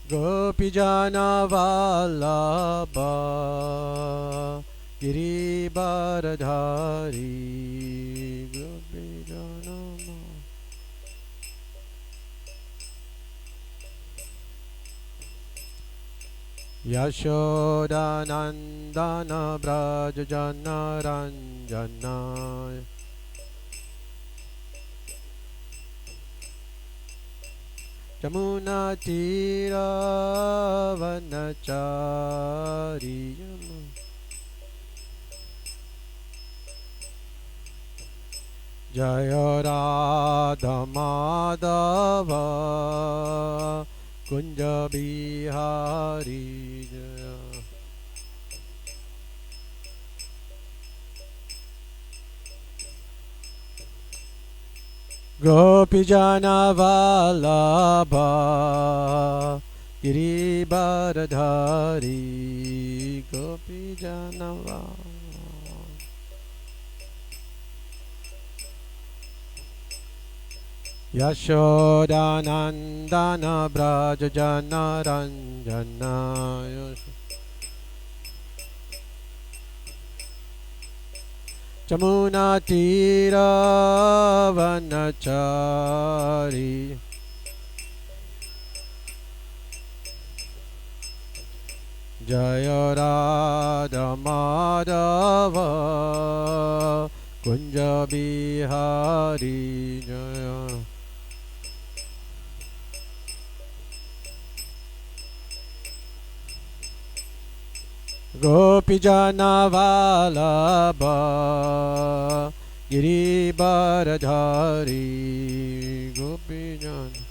Gopijana Vallabha Giribaradhari Gopijana Yashodanandana Brajajana Ranjana Jamuna Tira Vanachari Jaya Radha Madhava Kunja Bihari Jaya Gopijana Vallabha Giribaradhari Gopijana Vallabha Yashodanandana Brajajana Ranjana Jamuna Tira Vanachari Jaya Radha Madhava Kunja Bihari Jaya Gopijana Vallabha Giribaradhari Gopijana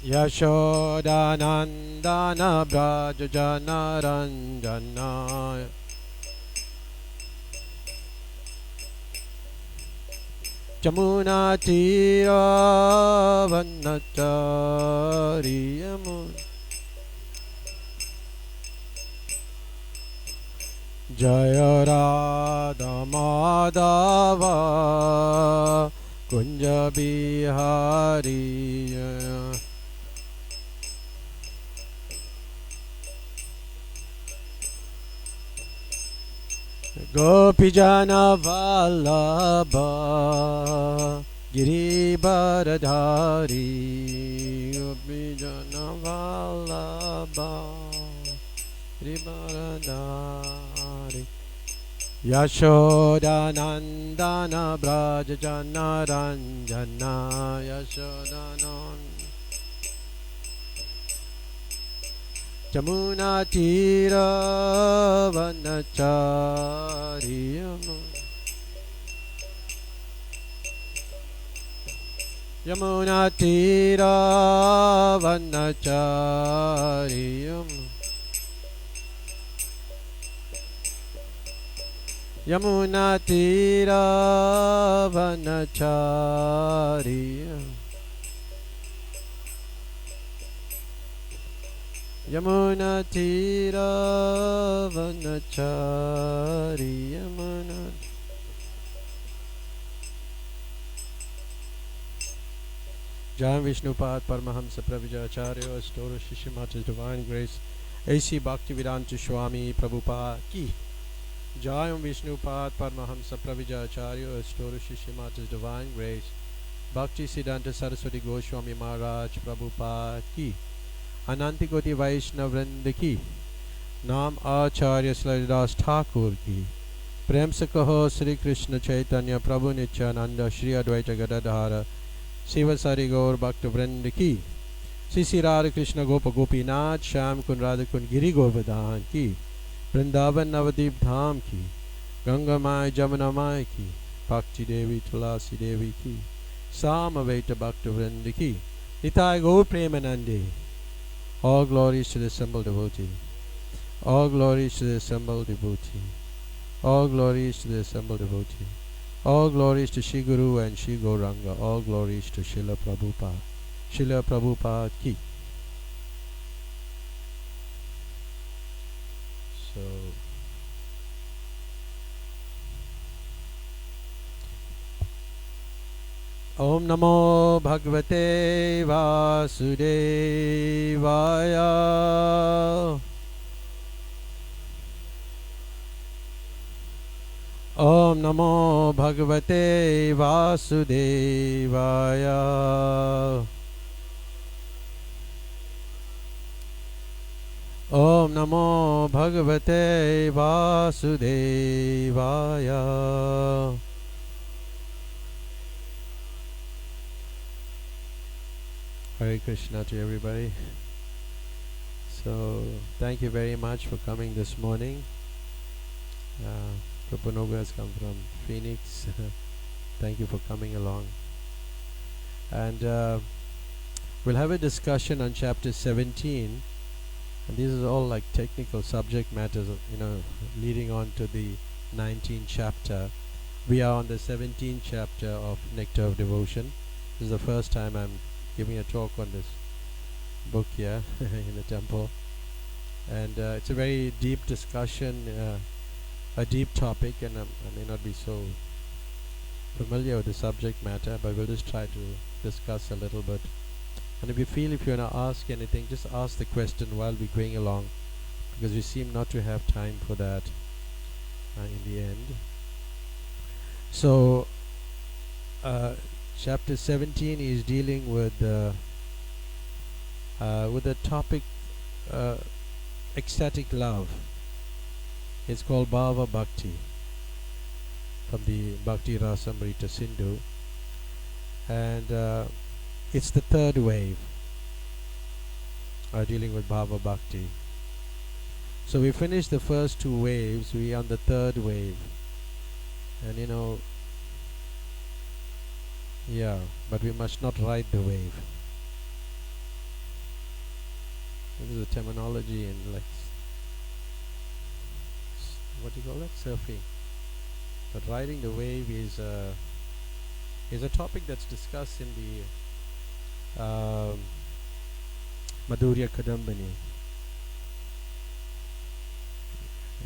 Yashodanandana Brajajana Ranjana Jamuna Tira Vanachari Jaya Radha Madhava Kunja Bihari Jaya Gopijana Vallabha Giribaradhari Gopijana Vallabha Giribaradhari Yashodanandana Brajajana Ranjana Yashodanandana Jamuna Tira Vanachari Yamuna Tira Vanachari Yamuna Tira Vanachari Yamuna Tira Vanachari Yamuna Jai Vishnupad Paramahamsa Pravijacharya Store Shishimata's Divine Grace A.C. Bhaktivedanta Swami Prabhupada Ki Jai Vishnupad Paramahamsa Pravijacharya Store Shishimata's Divine Grace Bhakti Siddhanta Saraswati Goswami Maharaj Prabhupada Ki Anantikoti Vaishnav Vrinda Ki नाम आचार्य श्रीदास ठाकुर की प्रेम से कहो श्री कृष्ण चैतन्य प्रभु नित्यानंद श्री अद्वैत गदाधर शिवसारी गौर भक्त वृंद की श्री श्री राधा कृष्ण गोप गोपीनाथ श्याम कुंड राधा कुंड गिरि गोवर्धन की वृंदावन नवदीप धाम की Ganga my Jamuna my की भक्ति देवी तुलसी देवी की सामवेद भक्त वृंद की निताय गौर प्रेमानंदे. All glories to the assembled devotee. All glories to the assembled devotee. All glories to the assembled devotee. All glories to Shri Guru and Shri Gauranga. All glories to Srila Prabhupada. Srila Prabhupada ki. So, Om Namo Bhagavate Vasudevaya. Om Namo Bhagavate Vasudevaya. Om Namo Bhagavate Vasudevaya. Hare Krishna to everybody. So, thank you very much for coming this morning. Kapanoga has come from Phoenix. Thank you for coming along. And we'll have a discussion on chapter 17. And these are all like technical subject matters, leading on to the 19th chapter. We are on the 17th chapter of Nectar of Devotion. This is the first time I'm giving a talk on this book here in the temple. And it's a very deep discussion, a deep topic, and I may not be so familiar with the subject matter, but we'll just try to discuss a little bit. And if you want to ask anything, just ask the question while we're going along, because we seem not to have time for that in the end. So, chapter 17 is dealing with the topic ecstatic love. It's called Bhava Bhakti, from the Bhakti Rasamrita Sindhu, and it's the third wave dealing with Bhava Bhakti. So we finished the first two waves, we are on the third wave. And but we must not ride the wave. This is a terminology in what do you call that? Surfing. But riding the wave is a topic that's discussed in the Madhurya Kadambini.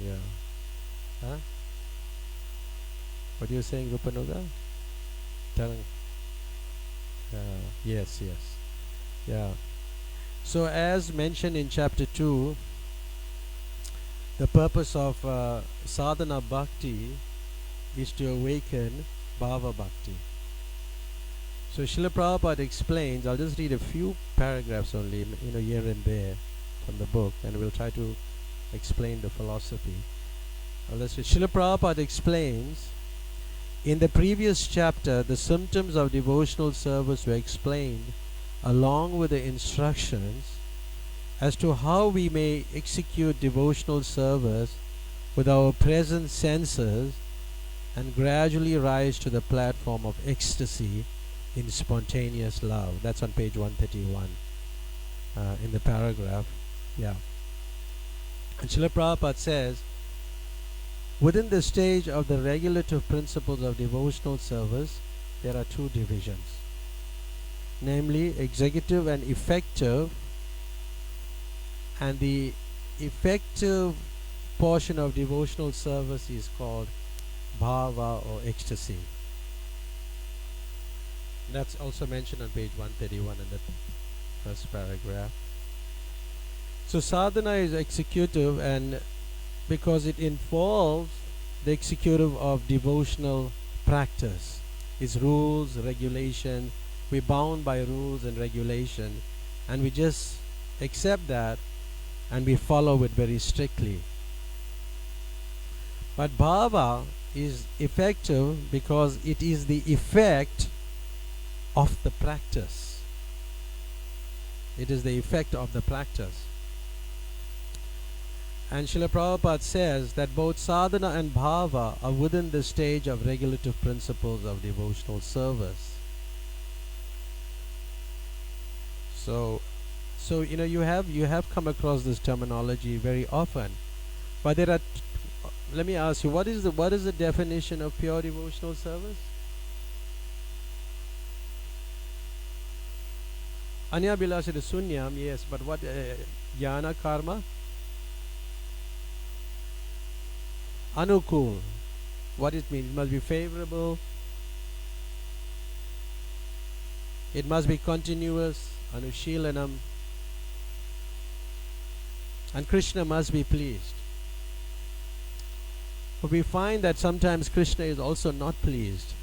Yeah. Huh? What are you saying, Rupanoga? Yes. Yeah. So as mentioned in chapter 2, the purpose of sadhana bhakti is to awaken bhava bhakti. So Srila Prabhupada explains, I'll just read a few paragraphs only, here and there from the book, and we'll try to explain the philosophy. Srila Prabhupada explains, in the previous chapter, the symptoms of devotional service were explained along with the instructions as to how we may execute devotional service with our present senses and gradually rise to the platform of ecstasy in spontaneous love. That's on page 131 in the paragraph. Yeah. And Srila Prabhupada says, within the stage of the regulative principles of devotional service, there are two divisions, namely executive and effective. And the effective portion of devotional service is called bhava or ecstasy. That's also mentioned on page 131 in the first paragraph. So sadhana is executive, and because it involves the executive of devotional practice, its rules, regulations. We're bound by rules and regulation, and we just accept that and we follow it very strictly. But bhava is effective because it is the effect of the practice. It is the effect of the practice. And Srila Prabhupada says that both sadhana and bhava are within the stage of regulative principles of devotional service. So you have come across this terminology very often, but there are. Let me ask you, what is the definition of pure devotional service? Anya Bilasita Sunyam, yes, but what jnana karma? Anukul. What it means? It must be favorable. It must be continuous, anushilanam, and Krishna must be pleased. But we find that sometimes Krishna is also not pleased.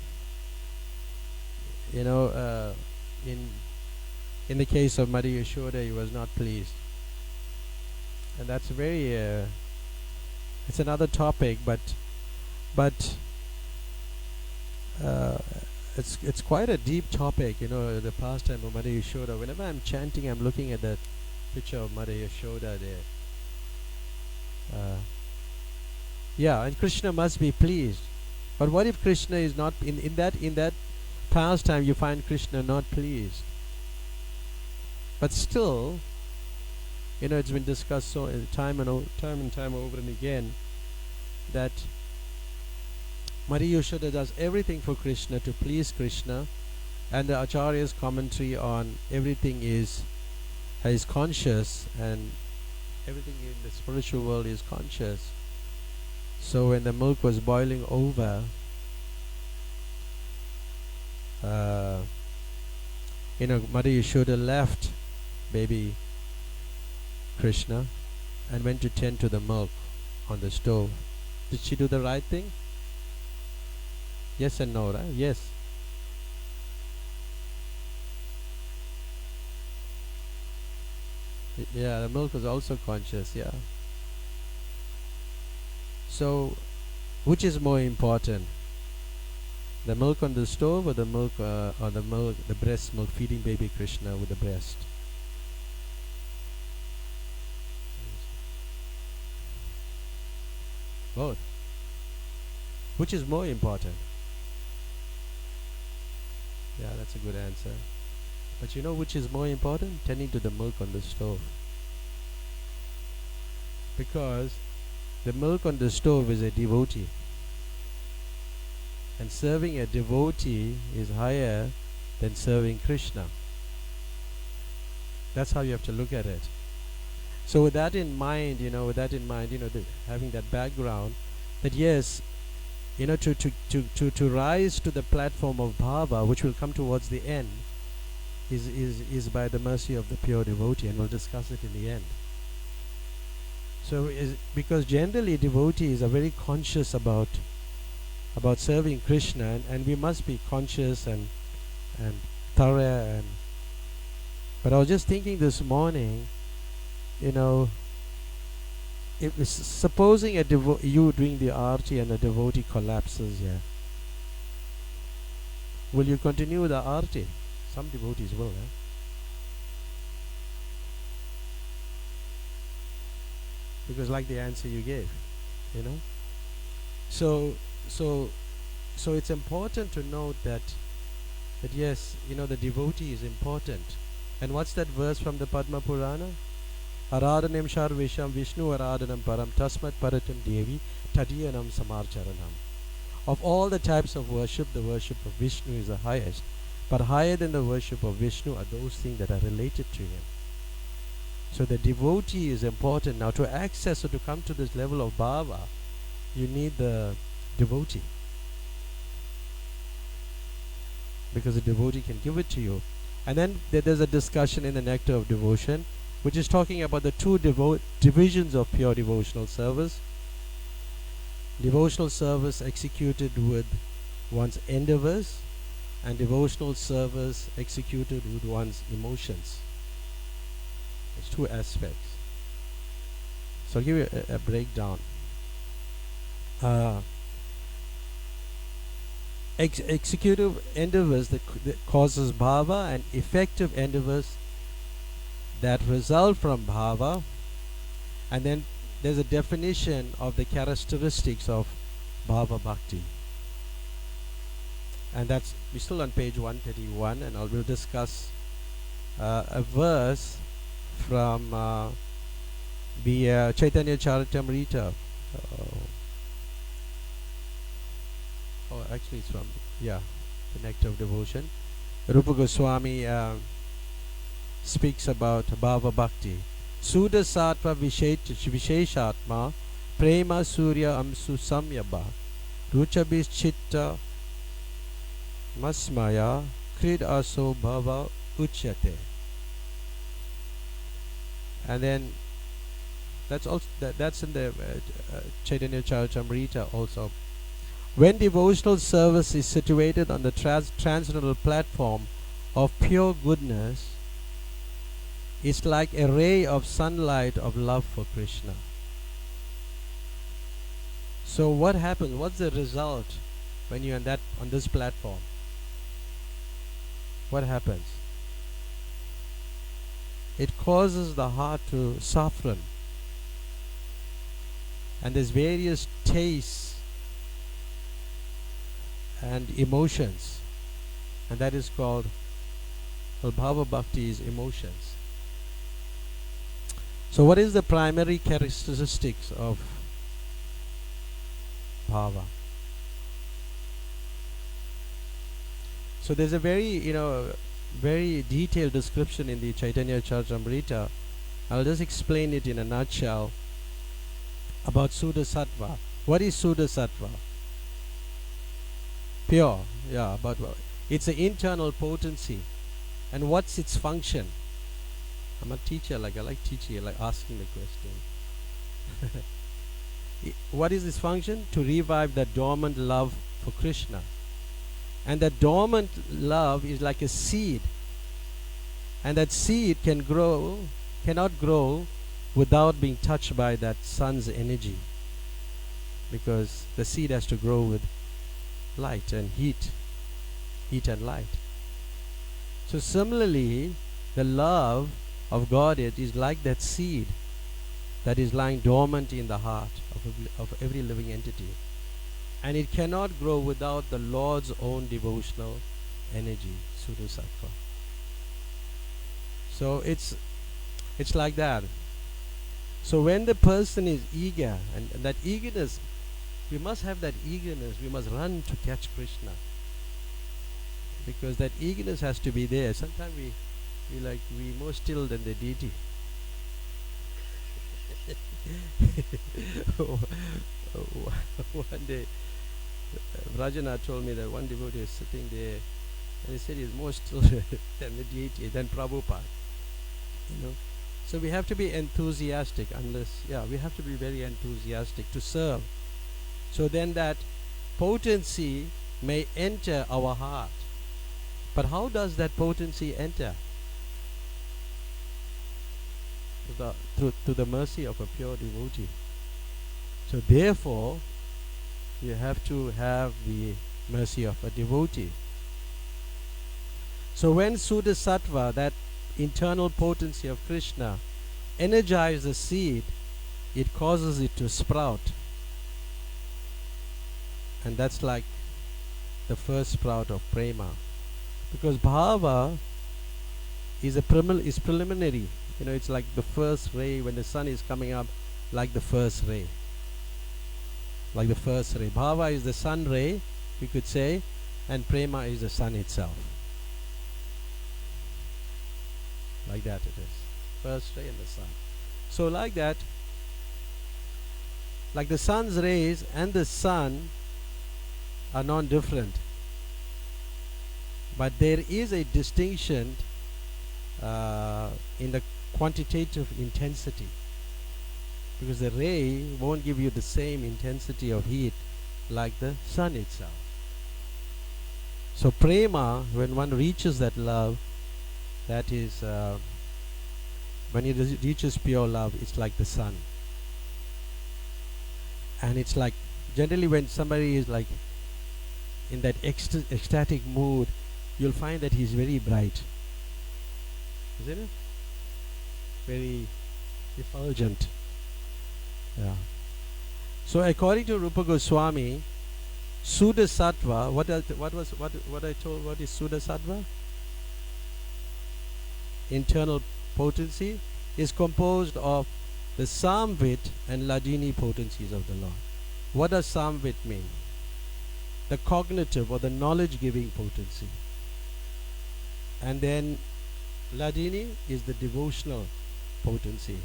You know, in the case of Mother Yashoda, he was not pleased, and that's very. It's another topic, but uh, it's quite a deep topic. You know, the pastime of Mother Yashoda. Whenever I'm chanting, I'm looking at that picture of Mother Yashoda there. Yeah, and Krishna must be pleased. But what if Krishna is not in that pastime? You find Krishna not pleased. But still, you know, it's been discussed so time and time over and again that Mother Yashoda does everything for Krishna to please Krishna, and the Acharya's commentary on everything is conscious, and everything in the spiritual world is conscious. So when the milk was boiling over, you know, Mother Yashoda left baby Krishna and went to tend to the milk on the stove. Did she do the right thing? Yes and no, right? Yes. Yeah, the milk was also conscious, yeah. So, which is more important? The milk on the stove or the milk, the breast milk, feeding baby Krishna with the breast? Both. Which is more important? Yeah, that's a good answer. But you know which is more important? Tending to the milk on the stove. Because the milk on the stove is a devotee. And serving a devotee is higher than serving Krishna. That's how you have to look at it. So with that in mind, having that background, that yes, you know, to rise to the platform of bhava, which will come towards the end, is by the mercy of the pure devotee, and we'll discuss it in the end. So because generally devotees are very conscious about serving Krishna, and we must be conscious and thorough. But I was just thinking this morning, you know, if supposing you doing the arti and a devotee collapses here, will you continue the arti? Some devotees will, because like the answer you gave, you know. So it's important to note that yes, you know, the devotee is important. And what's that verse from the Padma Purana? Aradhanam Sharvisham Vishnu Aradhanam Param Tasmat Paratam Devi Tadiyanam Samarcharanam. Of all the types of worship, the worship of Vishnu is the highest. But higher than the worship of Vishnu are those things that are related to him. So the devotee is important. Now to access or to come to this level of bhava, you need the devotee. Because the devotee can give it to you. And then there's a discussion in the Nectar of Devotion, which is talking about the two divisions of pure devotional service. Devotional service executed with one's endeavors, and devotional service executed with one's emotions. There's two aspects. So I'll give you a breakdown. Executive endeavors that causes bhava, and effective endeavors that result from bhava. And then there's a definition of the characteristics of bhava bhakti, and that's, we're still on page 131, and we'll discuss a verse from the Chaitanya Charitamrita. Actually it's from the Nectar of Devotion. Rupa Goswami speaks about bhava bhakti. Suda sattva visheshatma prema surya amsu samyabha ruchabis chitta masmaya Krid aso bhava uchyate. And then that's in the Chaitanya Charitamrita also. When devotional service is situated on the transcendental platform of pure goodness, it's like a ray of sunlight of love for Krishna. So what happens? What's the result when you're on this platform? What happens? It causes the heart to soften, and there's various tastes and emotions, and that is called, well, Bhava Bhakti is emotions. So what is the primary characteristics of Bhava? So there's a very detailed description in the Chaitanya Charitamrita. I'll just explain it in a nutshell about Suddha Sattva. What is Suddha Sattva? Pure, yeah, but it's an internal potency. And what's its function? I'm a teacher, I like teaching, I like asking the question. What is its function? To revive that dormant love for Krishna. And that dormant love is like a seed. And that seed cannot grow without being touched by that sun's energy. Because the seed has to grow with light and heat and light. So similarly, the love of Godhead is like that seed that is lying dormant in the heart of every living entity. And it cannot grow without the Lord's own devotional energy, Suddha Sattva. So it's like that. So when the person is eager, and that eagerness, we must have that eagerness, we must run to catch Krishna. Because that eagerness has to be there. Sometimes we more still than the deity. One day, Raghunath told me that one devotee is sitting there, and he said he's more still than the deity, than Prabhupada. So we have to be enthusiastic, we have to be very enthusiastic to serve. So then that potency may enter our heart. But how does that potency enter? To the mercy of a pure devotee. So therefore, you have to have the mercy of a devotee. So when Suddha Sattva, that internal potency of Krishna, energizes the seed, it causes it to sprout. And that's like the first sprout of prema. Because bhava is preliminary. It's like the first ray when the sun is coming up, like the first ray. Like the first ray. Bhava is the sun ray, you could say, and prema is the sun itself. Like that it is. First ray and the sun. So like that, like the sun's rays and the sun are non-different. But there is a distinction in the quantitative intensity, because the ray won't give you the same intensity of heat like the sun itself. So prema, when one reaches that love, that is when it reaches pure love, it's like the sun. And it's like, generally when somebody is like in that ecstatic mood, you'll find that he's very bright, isn't it? Very effulgent. Yeah. So according to Rupa Goswami, Suddha Sattva, what is Suddha Sattva? Internal potency is composed of the Samvit and Ladini potencies of the Lord. What does Samvit mean? The cognitive or the knowledge-giving potency. And then Ladini is the devotional potency.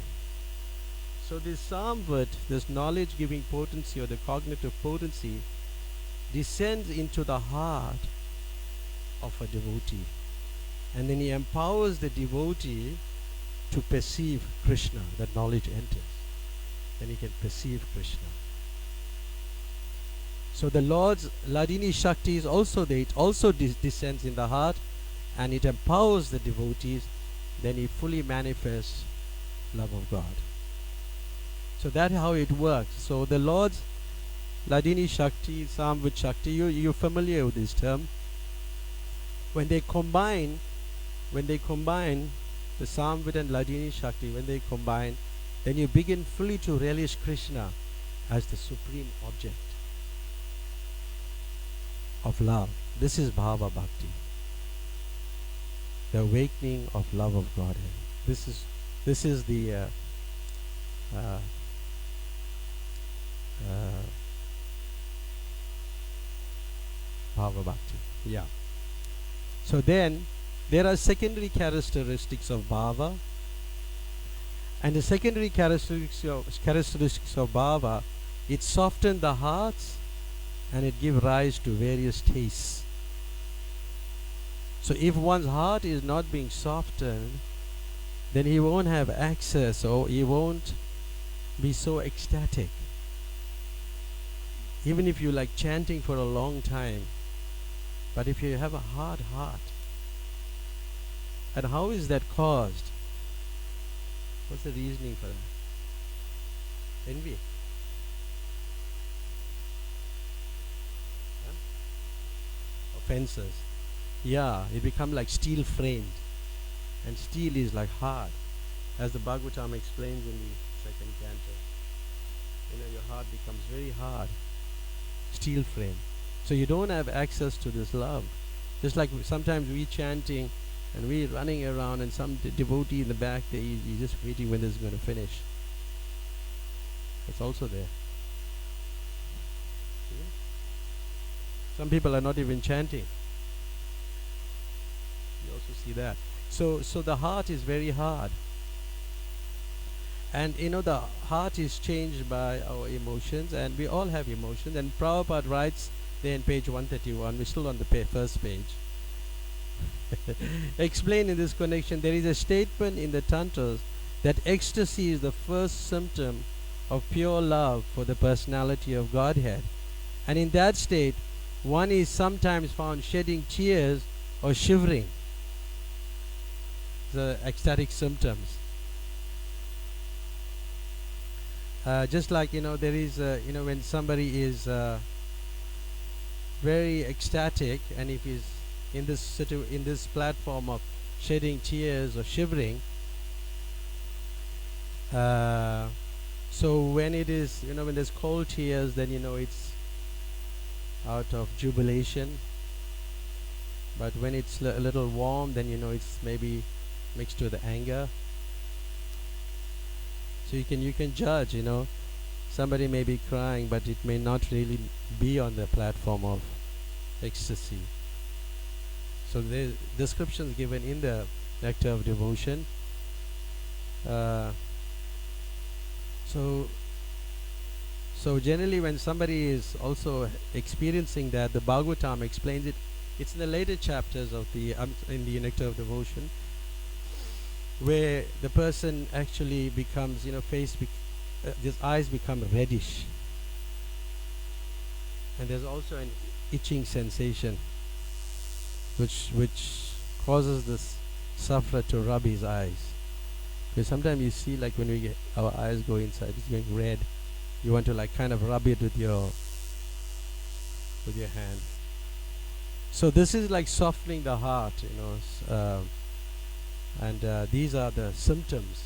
So this Samvit, this knowledge-giving potency or the cognitive potency, descends into the heart of a devotee. And then he empowers the devotee to perceive Krishna. That knowledge enters. Then he can perceive Krishna. So the Lord's Ladini Shakti is also there. It also descends in the heart and it empowers the devotees. Then he fully manifests love of God. So that's how it works. So the Lord's Ladini Shakti, Samvit Shakti, you're familiar with this term. When they combine the Samvit and Ladini Shakti, when they combine, then you begin fully to relish Krishna as the supreme object of love. This is Bhava Bhakti, the awakening of love of Godhead. This is the Bhava Bhakti. Yeah. So then there are secondary characteristics of Bhava, and the secondary characteristics of Bhava, it softens the hearts and it gives rise to various tastes. So if one's heart is not being softened, then he won't have access, or he won't be so ecstatic. Even if you like chanting for a long time, but if you have a hard heart, and how is that caused? What's the reasoning for that? Envy. Offenses. Yeah, it becomes like steel framed, and steel is like hard, as the Bhagavatam explains in the second canto. Your heart becomes very hard, steel frame. So you don't have access to this love. Just like sometimes we chanting and we running around, and some devotee in the back, he's just waiting when this is going to finish. It's also there. Some people are not even chanting. You also see that. So the heart is very hard. And the heart is changed by our emotions, and we all have emotions. And Prabhupada writes there in page 131, we're still on the first page. Explain in this connection, there is a statement in the Tantras that ecstasy is the first symptom of pure love for the personality of Godhead. And in that state, one is sometimes found shedding tears or shivering. The ecstatic symptoms. Just like there is when somebody is very ecstatic, and if he's in this platform of shedding tears or shivering, so when it is when there's cold tears, then it's out of jubilation. But when it's a little warm, then it's maybe mixed with anger. So you can judge, somebody may be crying, but it may not really be on the platform of ecstasy. So the descriptions given in the Nectar of Devotion. So generally when somebody is also experiencing that, the Bhagavatam explains it. It's in the later chapters of in the Nectar of Devotion, where the person actually becomes, his eyes become reddish, and there's also an itching sensation, which causes this sufferer to rub his eyes. Because sometimes you see, like when we get our eyes go inside, it's going red. You want to kind of rub it with your hand. So this is like softening the heart, and these are the symptoms,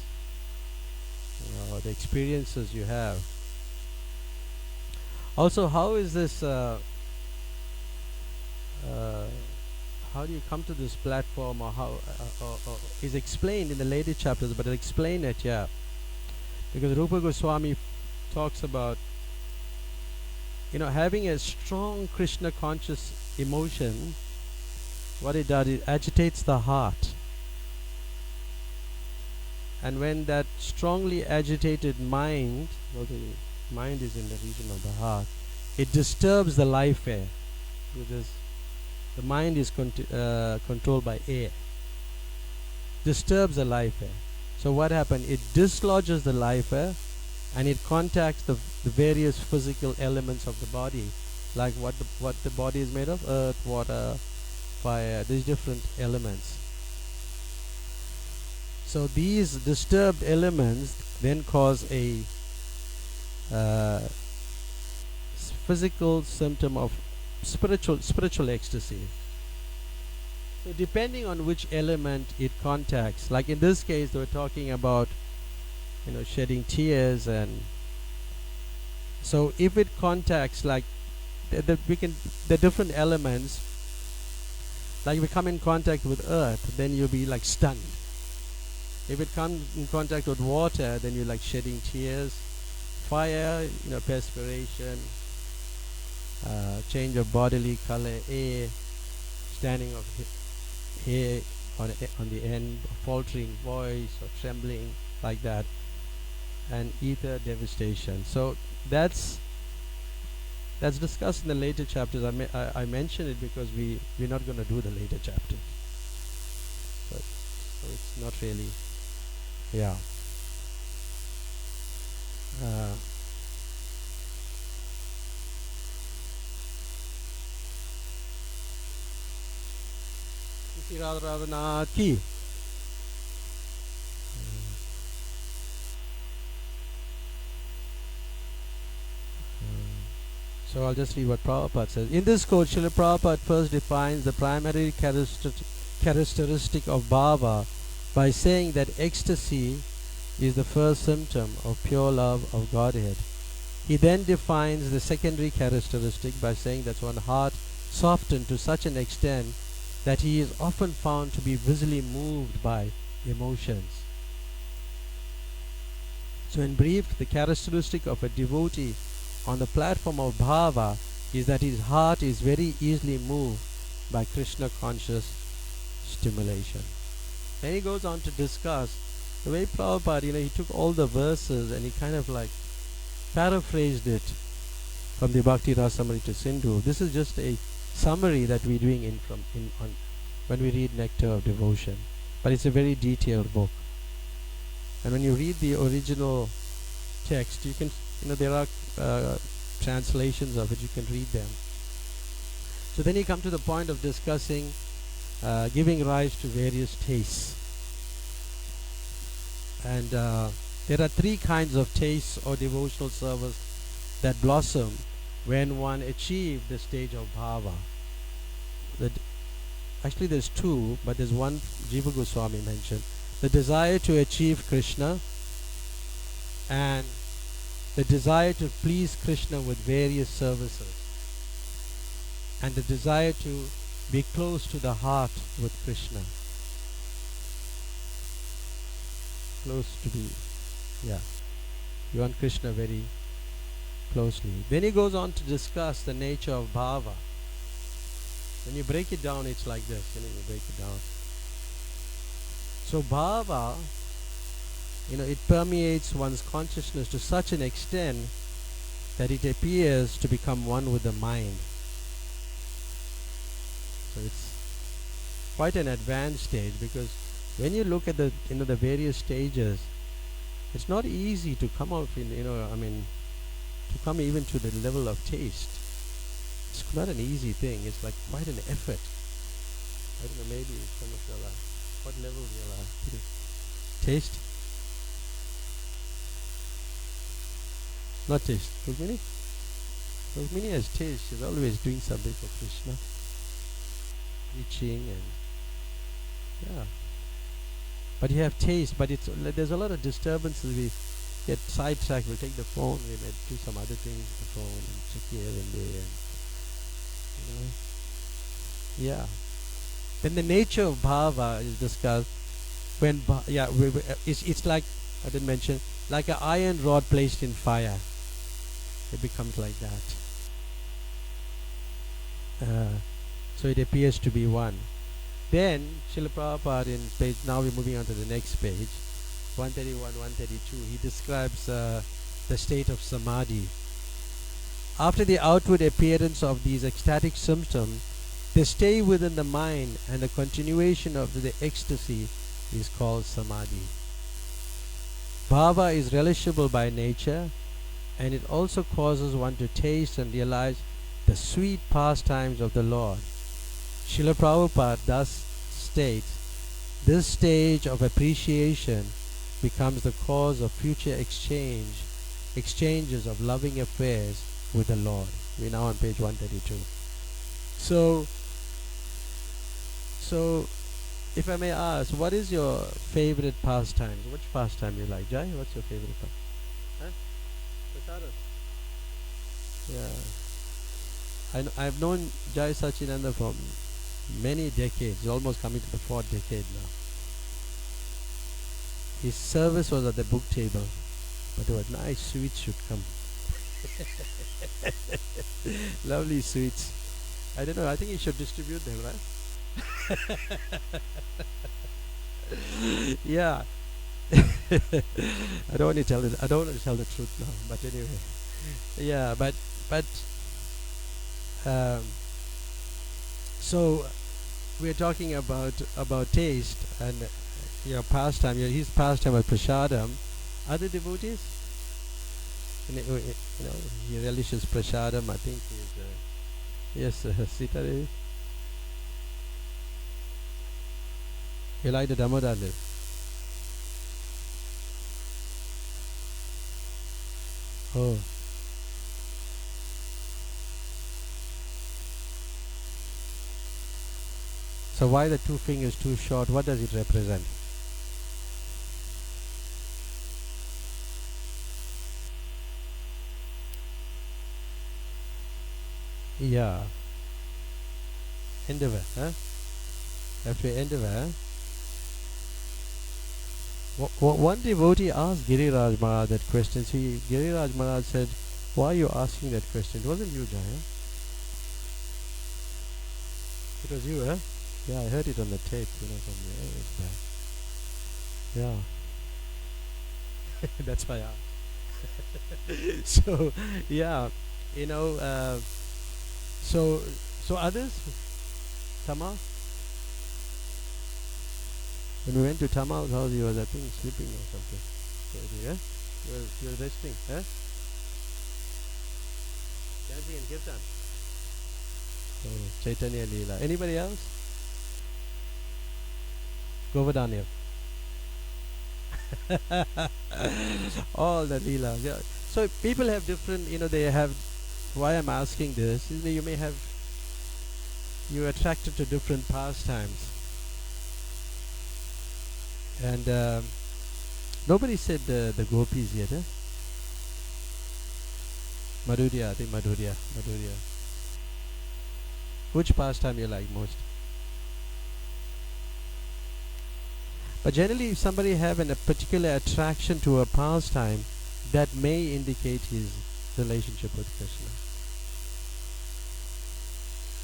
the experiences you have. Also, how is this? How do you come to this platform, or how is explained in the later chapters? But I'll explain it here, because Rupa Goswami talks about having a strong Krishna conscious emotion. What it does, it agitates the heart. And when that strongly agitated mind, the mind is in the region of the heart, it disturbs the life air, because the mind is controlled by air. disturbs the life air. So what happened? It dislodges the life air and it contacts the various physical elements of the body, like what the body is made of: earth, water, fire, these different elements. So these disturbed elements then cause a physical symptom of spiritual ecstasy. So depending on which element it contacts, like in this case they were talking about shedding tears, and so if it contacts like the different elements, like if we come in contact with earth, then you'll be like stunned. If it comes in contact with water, then you're like shedding tears. Fire, perspiration, change of bodily color. Air, standing of hair on the end, faltering voice or trembling, like that. And ether, devastation. So that's discussed in the later chapters. I mention it because we're not going to do the later chapters. So it's not really, yeah. Raghunath ki. So I'll just read what Prabhupada says. In this quote, Srila Prabhupada first defines the primary characteristic of bhava by saying that ecstasy is the first symptom of pure love of Godhead. He then defines the secondary characteristic by saying that one's heart softened to such an extent that he is often found to be visibly moved by emotions. So in brief, the characteristic of a devotee on the platform of bhava is that his heart is very easily moved by Krishna conscious stimulation. Then he goes on to discuss the way Prabhupada, he took all the verses and he kind of like paraphrased it from the Bhakti Rasamrita Sindhu. This is just a summary that we're doing when we read Nectar of Devotion, but it's a very detailed book. And when you read the original text, you can, there are translations of it, you can read them. So then you come to the point of discussing giving rise to various tastes. And there are three kinds of tastes or devotional service that blossom when one achieves the stage of bhava. Actually there's two, but there's one Jiva Goswami mentioned. The desire to achieve Krishna and the desire to please Krishna with various services, and the desire to be close to the heart with Krishna. You want Krishna very closely. Then he goes on to discuss the nature of bhava. When you break it down, it's like this. You break it down. So bhava, it permeates one's consciousness to such an extent that it appears to become one with the mind. So it's quite an advanced stage, because when you look at the the various stages, it's not easy to come out to come even to the level of taste. It's not an easy thing. It's like quite an effort. I don't know, maybe some of your what level your taste? Not taste. Rukmini? Rukmini has taste. She's always doing something for Krishna. Preaching and yeah. But you have taste, but there's a lot of disturbances. We get sidetracked. We'll take the phone, we may do some other things with the phone and check here and there, and yeah. Then the nature of bhava is discussed. When it's like I didn't mention, like an iron rod placed in fire. It becomes like that. So it appears to be one. Then Srila Prabhupada in page, now we're moving on to the next page, 131, 132, he describes the state of samadhi. After the outward appearance of these ecstatic symptoms, they stay within the mind, and the continuation of the ecstasy is called samadhi. Bhava is relishable by nature, and it also causes one to taste and realize the sweet pastimes of the Lord. Srila Prabhupada thus states, this stage of appreciation becomes the cause of future exchanges of loving affairs with the Lord. We're now on page 132. So, if I may ask, what is your favorite pastime? Which pastime you like? Jai, what's your favorite pastime? Huh? Yeah. I've known Jai Sachinanda for many decades, almost coming to the fourth decade now. His service was at the book table, but there were nice sweets should come. Lovely sweets. I don't know, I think he should distribute them, right? Yeah. I don't want to tell the truth now, but anyway. Yeah, but um, so we're talking about taste and pastime. His pastime was prasadam. Other devotees, he relishes prasadam. I think he's Sita Devi. You like the Damodar leaf? Oh. So why the two fingers too short? What does it represent? Yeah. Endeavor, huh? Have to endeavor, huh? One devotee asked Giriraj Maharaj that question. See, Giriraj Maharaj said, why are you asking that question? It wasn't you, Jaya. It was you, huh? Yeah, I heard it on the tape, from the air. Yeah. That's why I asked. So, yeah, so others, Tama? When we went to Tama's house, he was, I think, sleeping or something. Yeah? He was resting, huh? Dancing and Kirtan. Oh, Chaitanya Leela. Anybody else? Govardhana. All the Leela. Yeah. So people have different, they have, why I'm asking this, is that you're attracted to different pastimes. And nobody said the gopis yet, eh? Madhurya, I think Madhurya. Which pastime you like most? But generally, if somebody have a particular attraction to a pastime, that may indicate his relationship with Krishna.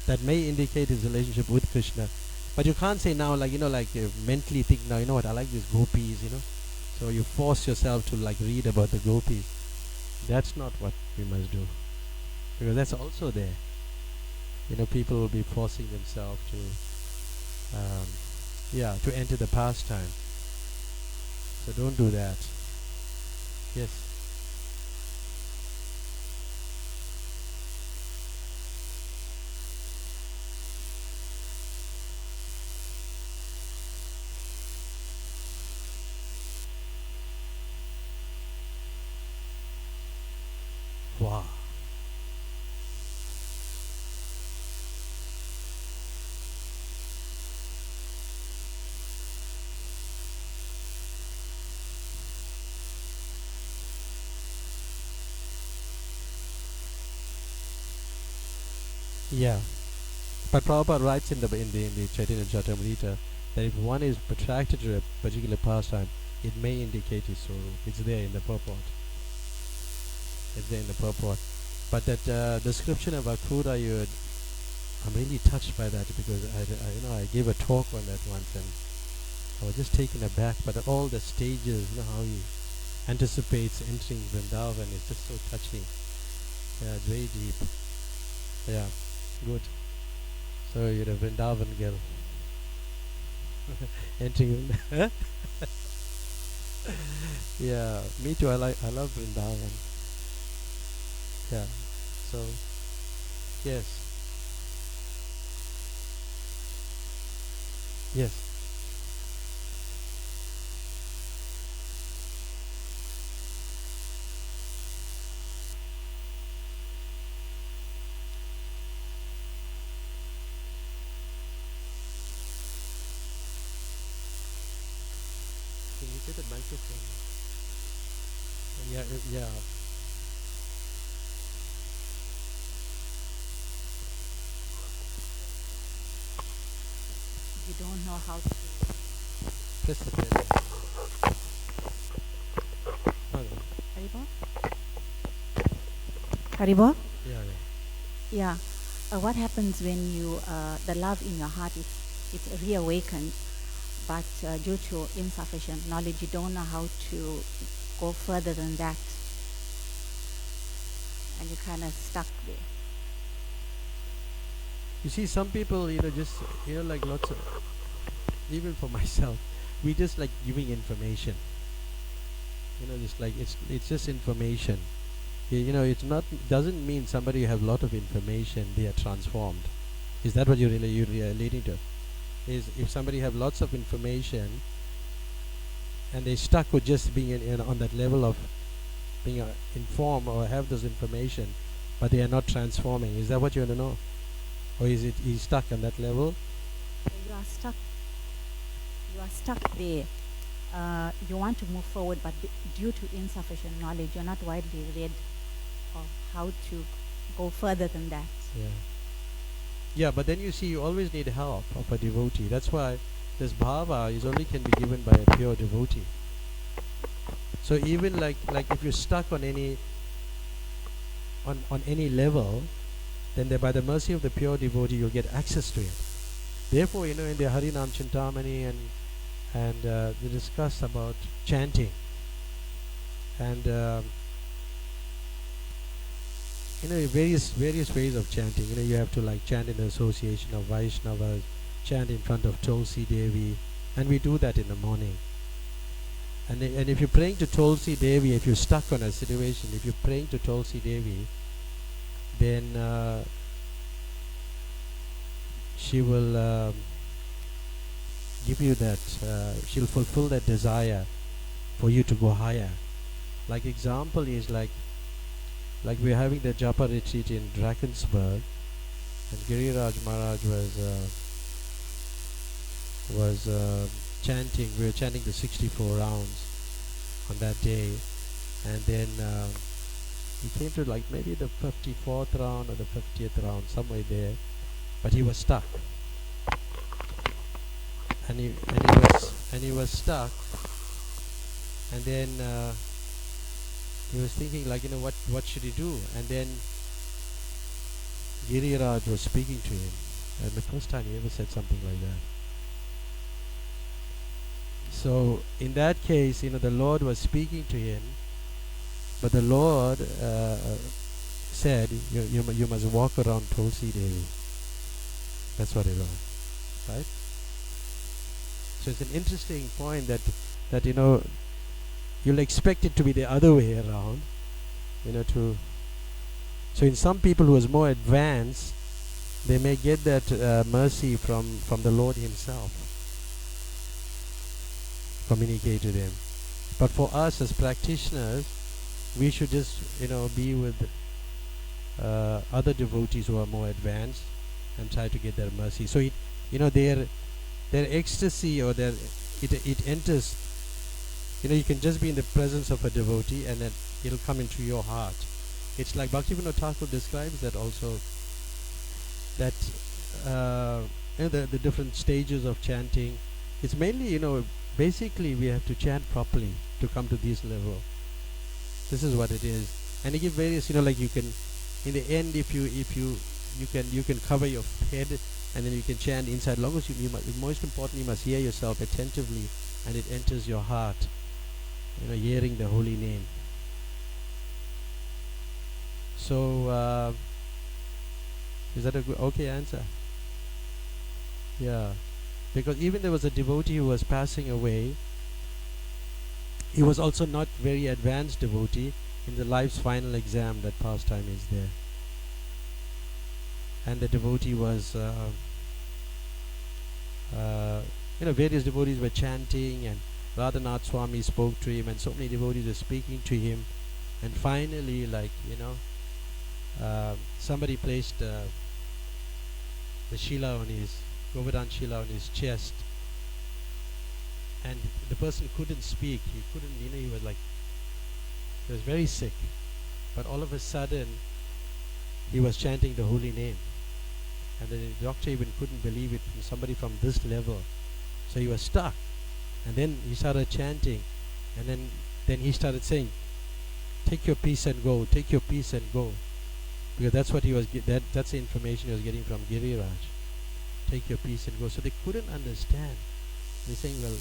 That may indicate his relationship with Krishna. But you can't say now, you mentally think, now, you know what, I like these gopis, So you force yourself to read about the gopis. That's not what we must do. Because that's also there. People will be forcing themselves to enter the pastime. So don't do that. Yes. Wow. Yeah. But Prabhupada writes in the Chaitanya Charitamrita that if one is attracted to a particular pastime, it may indicate his sorrow. It's there in the purport. But that description of Akrura, I'm really touched by that because I gave a talk on that once and I was just taken aback. But all the stages, how he anticipates entering Vrindavan is just so touching. Yeah, it's very deep. Yeah, good. So you're a Vrindavan girl. Entering. Yeah, me too. I love Vrindavan. Yeah. So yes, yes. Can you get the microphone? Yeah, yeah. You don't know how to. Press the bell. Oh, no. Haribo? Haribo? Yeah, yeah. Yeah. What happens when you the love in your heart is it's reawakened, but due to insufficient knowledge, you don't know how to go further than that, and you're kind of stuck there. You see, some people, just like lots of, even for myself, we just like giving information. Just like it's just information. It's not doesn't mean somebody who have lot of information they are transformed. Is that what you're leading to? Is if somebody have lots of information and they stuck with just being on that level of being informed or have this information, but they are not transforming. Is that what you want to know, or is it he's stuck on that level? You are stuck. You are stuck there. You want to move forward, but due to insufficient knowledge, you're not widely read of how to go further than that. Yeah. Yeah, but then you see, you always need help of a devotee. That's why this bhava is only can be given by a pure devotee. So even like if you're stuck on any level, then by the mercy of the pure devotee, you'll get access to it. Therefore, in the Harinam Chintamani and they discuss about chanting and various ways of chanting. You have to like chant in the association of Vaishnavas, chant in front of Tulsi Devi, and we do that in the morning. And if you're praying to Tulsi Devi, if you're stuck on a situation, if you're praying to Tulsi Devi, then she will give you that. She'll fulfill that desire for you to go higher. Like example is like we're having the Japa retreat in Drakensberg, and Giriraj Maharaj was chanting. We were chanting the 64 rounds on that day, and then he came to like maybe the 54th round or the 50th round, somewhere there, but he was stuck, and he was stuck, and then he was thinking like what should he do, and then Giriraj was speaking to him, and the first time he ever said something like that. So in that case, the Lord was speaking to him, but the Lord said, you must walk around Tulsi Devi. That's what it was, right? So it's an interesting point that you'll expect it to be the other way around, to. So in some people who is more advanced, they may get that mercy from the Lord Himself, communicate to them. But for us as practitioners, we should just be with other devotees who are more advanced and try to get their mercy. So their ecstasy or it enters. You can just be in the presence of a devotee and then it'll come into your heart. It's like Bhaktivinoda Thakur describes that also, that the different stages of chanting. It's mainly, basically we have to chant properly to come to this level. This is what it is. And you give various, like you can, in the end, if you can cover your head and then you can chant inside. Long as most important, you must hear yourself attentively and it enters your heart. Hearing the holy name. So, is that a good, okay answer? Yeah. Because even there was a devotee who was passing away, he was also not very advanced devotee. In the life's final exam, that pastime is there. And the devotee was, various devotees were chanting, and Raghunath Swami spoke to him, and so many devotees were speaking to him. And finally, somebody placed the Shila on his, Govardhan Shila on his chest. And the person couldn't speak. He couldn't, he was very sick. But all of a sudden, he was chanting the holy name. And the doctor even couldn't believe it from somebody from this level. So he was stuck. And then he started chanting. And then he started saying, take your peace and go, take your peace and go. Because that's what he was, that's the information he was getting from Giriraj. Take your peace and go. So they couldn't understand. They're saying, well,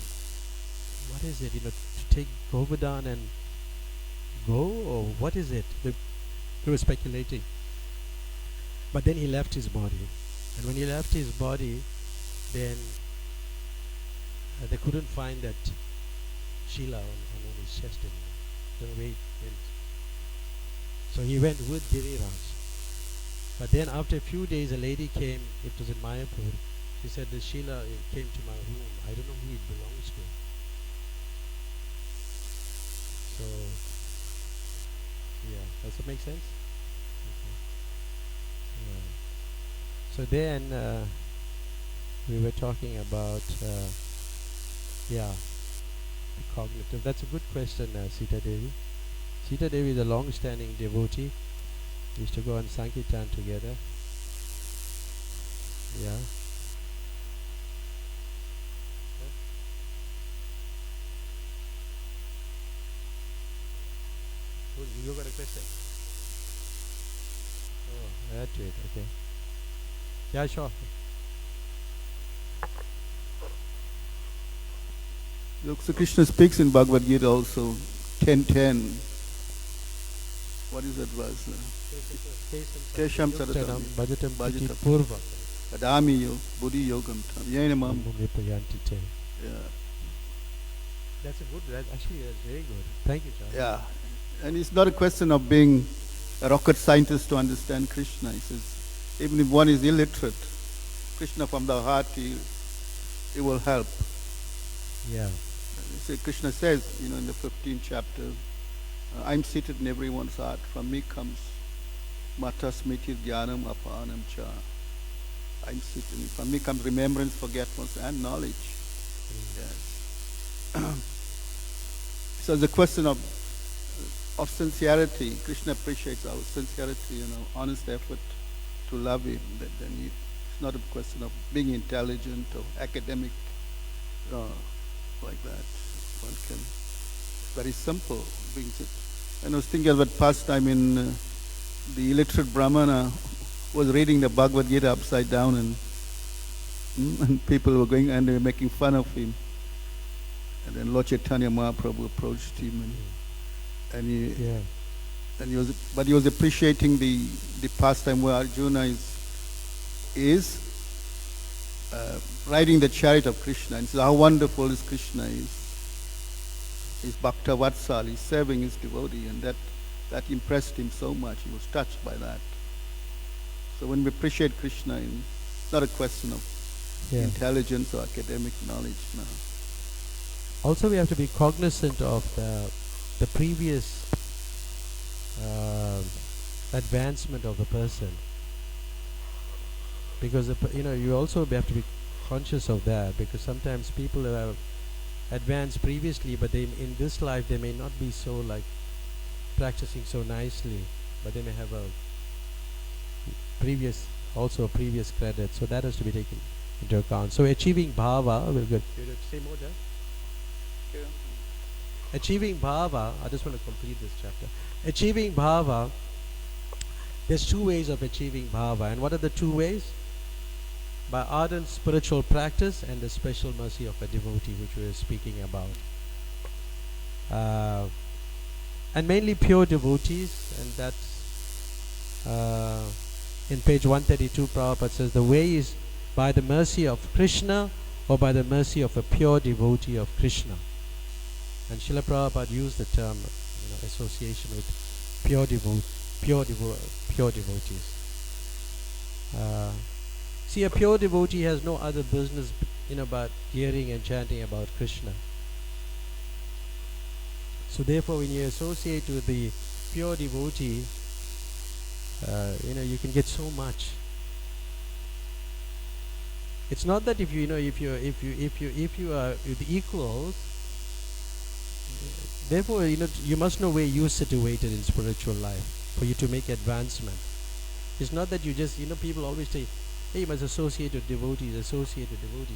what is it? To take Govardhan and go, or what is it? They were speculating. But then he left his body. And when he left his body, then they couldn't find that Shila on his chest anymore. Don't know where it went. So he went with Giriraj. But then after a few days, a lady came, it was in Mayapur. She said, the Shila came to my room. I don't know who it belongs to. So, yeah, does that make sense? Okay. Yeah. So then we were talking about, the cognitive. That's a good question, Sita Devi. Sita Devi is a long-standing devotee. We used to go on Sankirtan together. Yeah. You got a question? Oh, add to it, okay. Yeah, sure. So Krishna speaks in Bhagavad Gita also, 10:10. What is that verse? Tesham saratam bhajatam priti bhajatam purva adamiyo buddhi yogam tam yena mam. vipayanti te. Yeah. That's a good, actually that's very good. Thank you, John. Yeah. And it's not a question of being a rocket scientist to understand Krishna. He says, even if one is illiterate, Krishna from the heart, he will help. Yeah. Krishna says, in the 15th chapter, I'm seated in everyone's heart. From me comes mata smriti dhyanam apanam cha. I'm seated. From me comes remembrance, forgetfulness, and knowledge. Yes. So the question of sincerity. Krishna appreciates our sincerity, honest effort to love him. Then it's not a question of being intelligent or academic, like that. One can, very simple. I was thinking about past time in the illiterate Brahmana was reading the Bhagavad Gita upside down, and people were going and they were making fun of him. And then Lord Chaitanya Mahaprabhu approached him, and he was appreciating the pastime where Arjuna is riding the chariot of Krishna, and says how wonderful is Krishna is. He's Bhakta Vatsal, he's serving his devotee, and that impressed him so much. He was touched by that. So when we appreciate Krishna, it's not a question of intelligence or academic knowledge. No. Also, we have to be cognizant of the previous advancement of the person, because you also have to be conscious of that, because sometimes people who have advanced previously, but in this life they may not be so practicing so nicely, but they may have a previous credit, so that has to be taken into account. So achieving bhava, we're good. Say more there. Achieving bhava, I just want to complete this chapter. Achieving bhava, there's two ways of achieving bhava. And what are the two ways? By ardent spiritual practice and the special mercy of a devotee, which we were speaking about. And mainly pure devotees, and that's in page 132, Prabhupada says, the way is by the mercy of Krishna or by the mercy of a pure devotee of Krishna. And Srila Prabhupada used the term, association with pure devotees. See, a pure devotee has no other business, but hearing and chanting about Krishna. So therefore, when you associate with the pure devotee, you can get so much. It's not that if you are with equals, therefore you must know where you are situated in spiritual life for you to make advancement. It's not that you just people always say, hey, you must associate with devotees,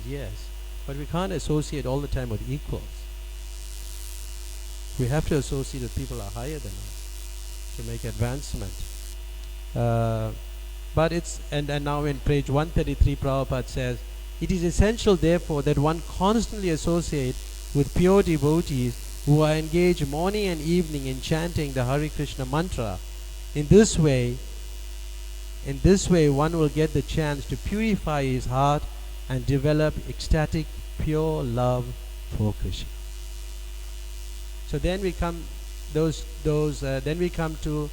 yes, but we can't associate all the time with equals. We have to associate with people who are higher than us to make advancement. But it's and now in page 133 Prabhupada says, it is essential therefore that one constantly associate with pure devotees who are engaged morning and evening in chanting the Hare Krishna mantra. In this way one will get the chance to purify his heart and develop ecstatic pure love for Krishna. So then we come then we come to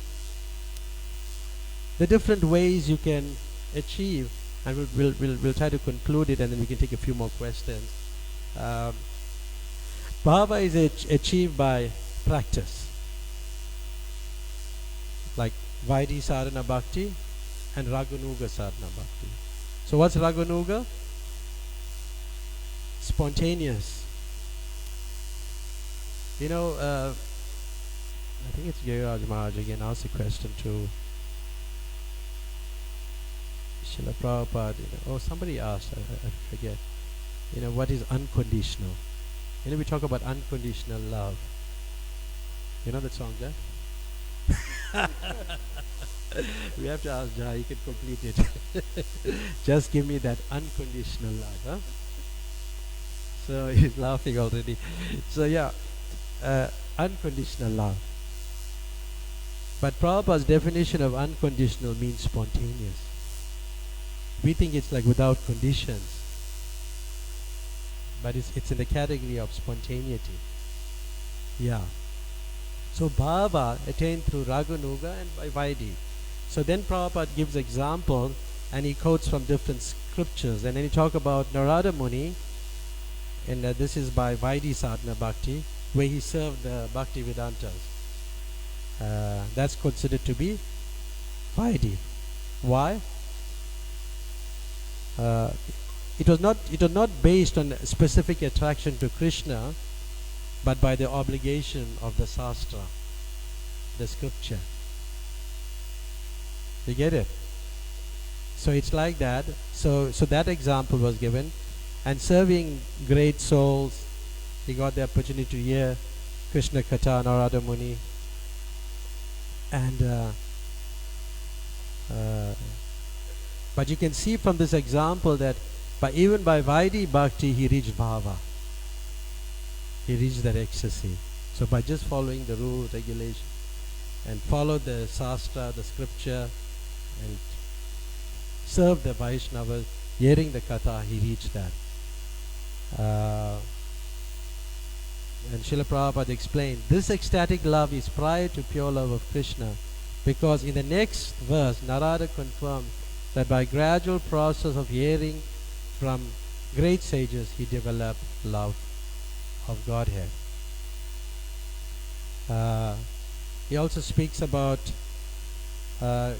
the different ways you can achieve, and we'll try to conclude it, and then we can take a few more questions. Bhava is achieved by practice, like Vaidhi Sadhana Bhakti and Raghunath Sadhana Bhakti. So what's Raghunath? Spontaneous. I think it's Giriraj Maharaj again asked the question to Srila Prabhupada, somebody asked, I forget, what is unconditional? We talk about unconditional love. You know that song, Jai? We have to ask Jai, he can complete it. Just give me that unconditional love, huh? So he's laughing already. So yeah, unconditional love. But Prabhupada's definition of unconditional means spontaneous. We think it's like without conditions, but it's in the category of spontaneity. Yeah. So bhava attained through Raghunath and by Vaidhi. So then Prabhupada gives example, and he quotes from different scriptures, and then he talk about Narada Muni, and this is by Vaidhi Sadhana Bhakti, where he served the Bhakti Vedantas. That's considered to be Vaidhi. Why? It was not based on specific attraction to Krishna, but by the obligation of the Shastra, the scripture. You get it? So it's like that. So that example was given, and serving great souls, he got the opportunity to hear Krishna Katha, Narada Muni, and but you can see from this example that even by Vaidhi Bhakti he reached Bhava. He reached that ecstasy. So by just following the rule, regulation, and follow the Shastra, the scripture, and serve the Vaishnavas, hearing the Katha, he reached that. And Srila Prabhupada explained, this ecstatic love is prior to pure love of Krishna, because in the next verse, Narada confirmed that by gradual process of hearing from great sages, he developed love of Godhead. He also speaks about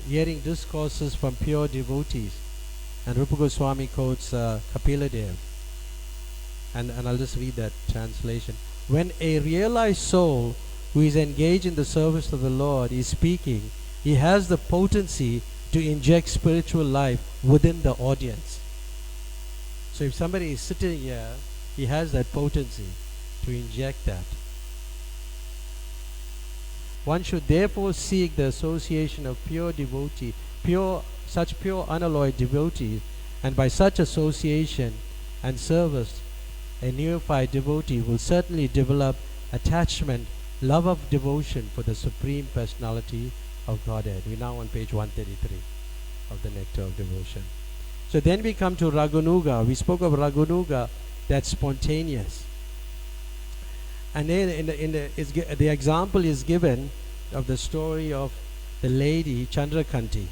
hearing discourses from pure devotees, and Rupa Goswami quotes Kapila Dev, and I'll just read that translation. When a realized soul who is engaged in the service of the Lord is speaking, he has the potency to inject spiritual life within the audience. So if somebody is sitting here, he has that potency to inject that. One should therefore seek the association of pure devotee, such pure unalloyed devotees, and by such association and service, a neophyte devotee will certainly develop attachment, love of devotion for the Supreme Personality of Godhead. We're now on page 133 of the Nectar of Devotion. So then we come to Raghunuga. We spoke of Raghunuga, that's spontaneous. And then the example is given of the story of the lady Chandrakanti.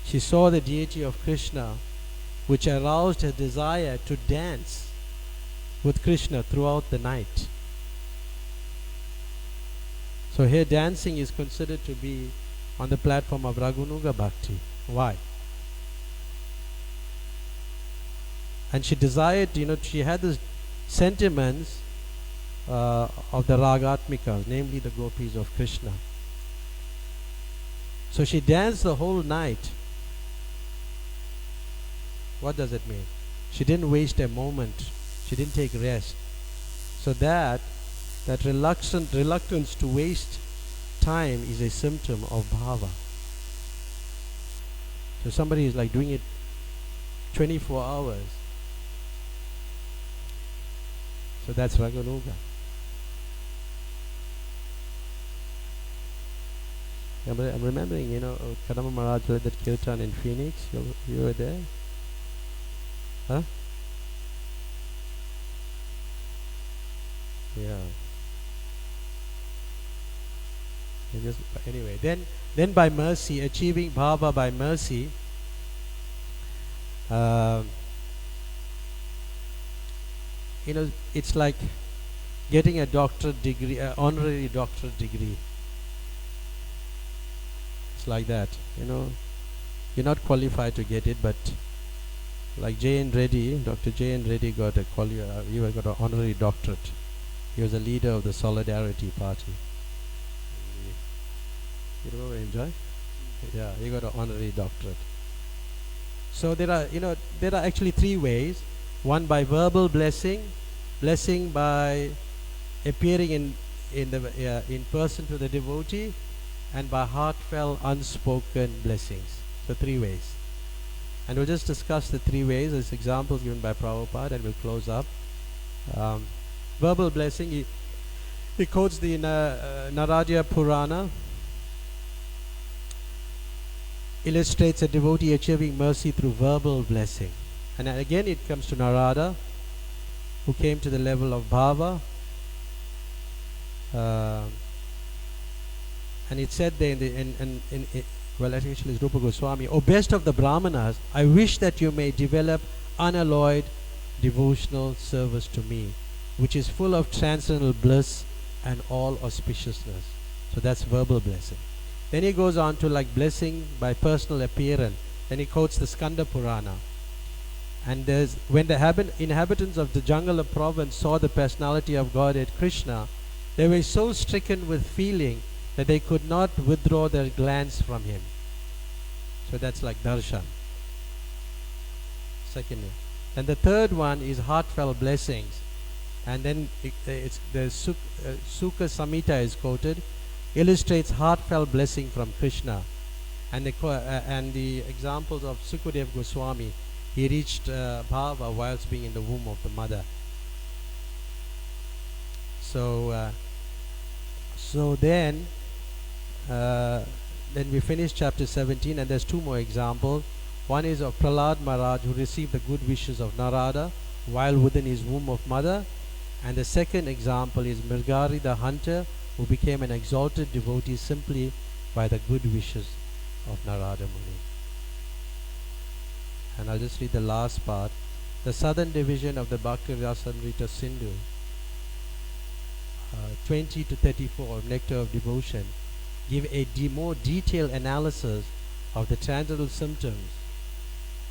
She saw the deity of Krishna, which aroused her desire to dance with Krishna throughout the night. So here dancing is considered to be on the platform of Raghunuga Bhakti. Why? And she desired, she had these sentiments of the Ragatmikas, namely the gopis of Krishna. So she danced the whole night. What does it mean? She didn't waste a moment. She didn't take rest. So that reluctance to waste time is a symptom of bhava. So somebody is like doing it 24 hours. So that's Raghunuga. I'm remembering, Kadamba Maharaj led that kirtan in Phoenix. You were there? Huh? Yeah. Anyway, then by mercy, achieving bhava by mercy, it's like getting a doctorate degree, honorary doctorate degree. It's like that, You're not qualified to get it, but like Dr. J.N. Reddy got you got an honorary doctorate. He was a leader of the Solidarity Party. You remember him, Joy? Yeah, he got an honorary doctorate. So there are actually three ways. One by verbal blessing by appearing in person to the devotee, and by heartfelt unspoken blessings. So three ways. And we'll just discuss the three ways as examples given by Prabhupada, and we'll close up. Verbal blessing, he quotes the Narada Purana, illustrates a devotee achieving mercy through verbal blessing. And again it comes to Narada, who came to the level of bhava. And it said there actually it's Rupa Goswami, O best of the Brahmanas, I wish that you may develop unalloyed devotional service to me, which is full of transcendental bliss and all auspiciousness. So that's verbal blessing. Then he goes on to like blessing by personal appearance. Then he quotes the Skanda Purana. And when the inhabitants of the Jangala province saw the personality of Godhead Krishna, they were so stricken with feeling that they could not withdraw their glance from him. So that's like darshan. Second one. And the third one is heartfelt blessings. And then it's the Sukha Samhita is quoted, illustrates heartfelt blessing from Krishna. And the examples of Sukadev Goswami, he reached bhava whilst being in the womb of the mother. So then we finish chapter 17, and there's two more examples. One is of Prahlad Maharaj, who received the good wishes of Narada while within his womb of mother. And the second example is Mrgari the hunter, who became an exalted devotee simply by the good wishes of Narada Muni. And I'll just read the last part. The southern division of the Bhakti Rasamrita Sindhu, 20 to 34 of Nectar of Devotion, give a more detailed analysis of the transcendental symptoms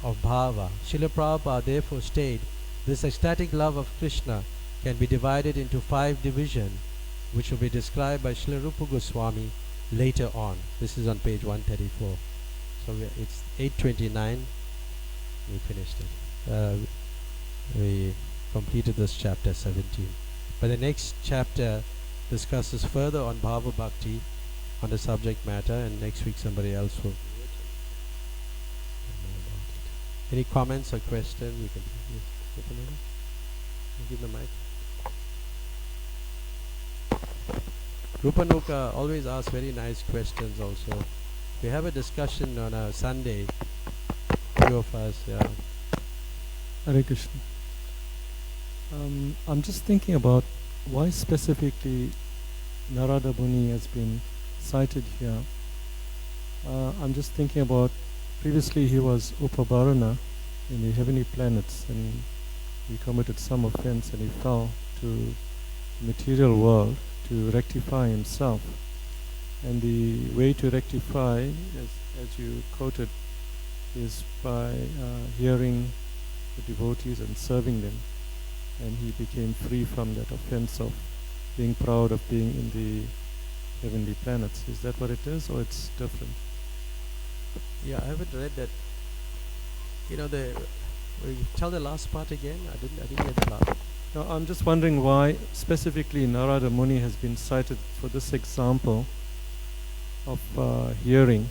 of bhava. Srila Prabhupada therefore stated, this ecstatic love of Krishna can be divided into 5 divisions, which will be described by Srila Rupa Goswami later on. This is on page 134. So it's 8:29. We finished it. We completed this chapter 17. But the next chapter discusses further on Bhava Bhakti, on the subject matter, and next week somebody else will do it. Any comments or questions? We can give the mic. Rupanuka always asks very nice questions also. We have a discussion on a Sunday few of us. Yeah. Hare Krishna. I'm just thinking about why specifically Narada Muni has been cited here. I'm just thinking about previously he was Upabarana in the heavenly planets, and he committed some offense and he fell to the material world to rectify himself. And the way to rectify, as you quoted, is by hearing the devotees and serving them. And he became free from that offense of being proud of being in the heavenly planets. Is that what it is, or it's different? Yeah, I haven't read that. You know, will you tell the last part again? I didn't get the last. No, I'm just wondering why specifically Narada Muni has been cited for this example of hearing.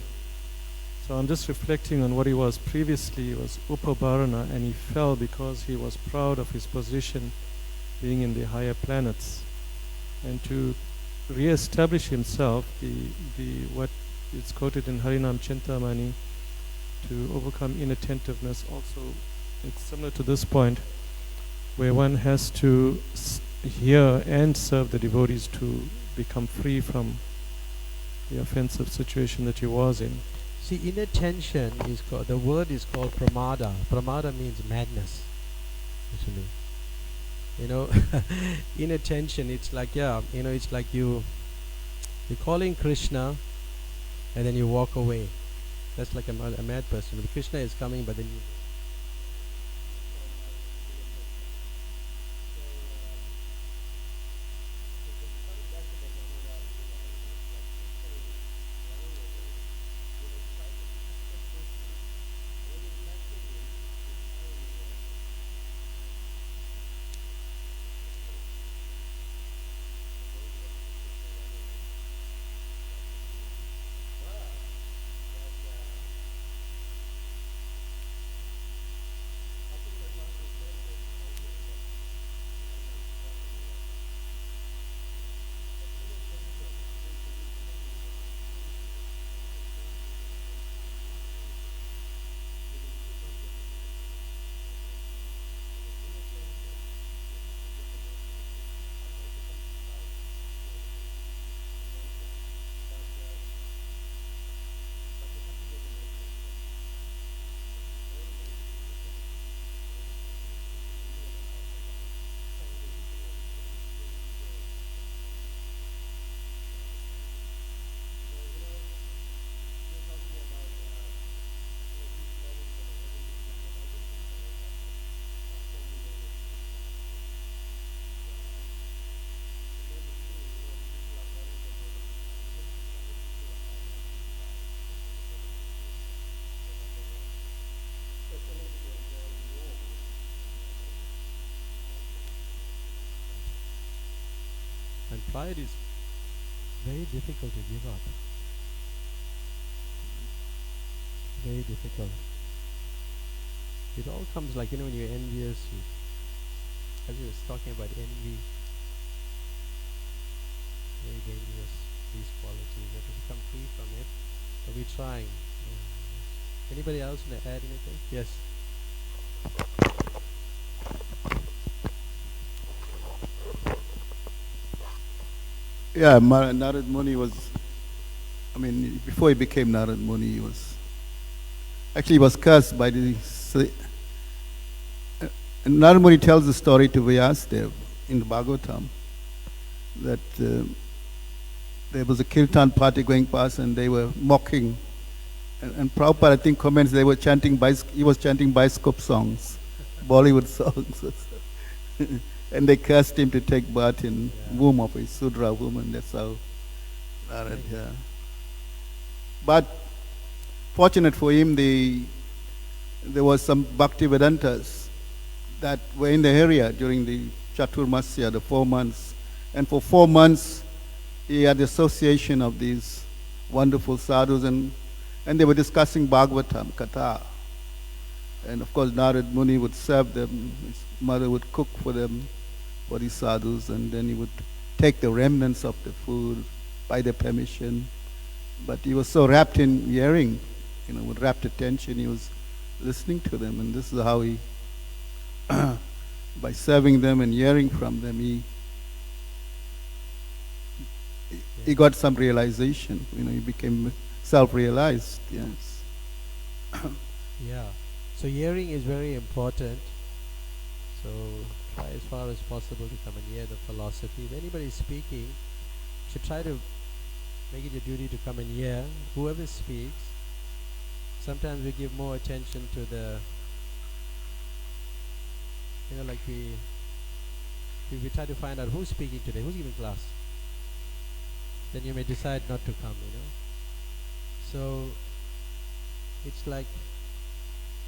So I'm just reflecting on what he was previously. He was Upabarana, and he fell because he was proud of his position being in the higher planets. And to re-establish himself, what is quoted in Harinam Chintamani, to overcome inattentiveness, also it's similar to this point, where one has to hear and serve the devotees to become free from the offensive situation that he was in. See, inattention is called, the word is called pramada. Pramada means madness, actually. You know, inattention, it's like, it's like you're calling Krishna and then you walk away. That's like a mad person. When Krishna is coming, but then you... And pride is very difficult to give up. Very difficult. It all comes like, when you're envious, as you was talking about envy, very dangerous, these qualities. You have to become free from it, but we're trying. Yeah. Anybody else want to add anything? Yes. Yeah, Narad Muni was, before he became Narad Muni, he was cursed by the... Narad Muni tells the story to Vyasdev in the Bhagavatam, that there was a kirtan party going past and they were mocking. And Prabhupada, I think, comments he was chanting bioscope songs, Bollywood songs. And they cursed him to take birth in womb of a Sudra woman. That's how Narad, But fortunate for him, there was some Bhakti Vedantas that were in the area during the Chaturmasya, the 4 months. And for 4 months, he had the association of these wonderful sadhus, and they were discussing Bhagavatam, Katha. And of course, Narad Muni would serve them. His mother would cook for them, for these sadhus, and then he would take the remnants of the food by their permission. But he was so wrapped in hearing, with rapt attention, he was listening to them, and this is how he, by serving them and hearing from them, he got some realization. He became self-realized. Yes. Yeah. So hearing is very important. So try as far as possible to come and hear the philosophy. If anybody is speaking, you should try to make it your duty to come and hear whoever speaks. Sometimes we give more attention to the, like we try to find out who's speaking today, who's giving class. Then you may decide not to come, So it's like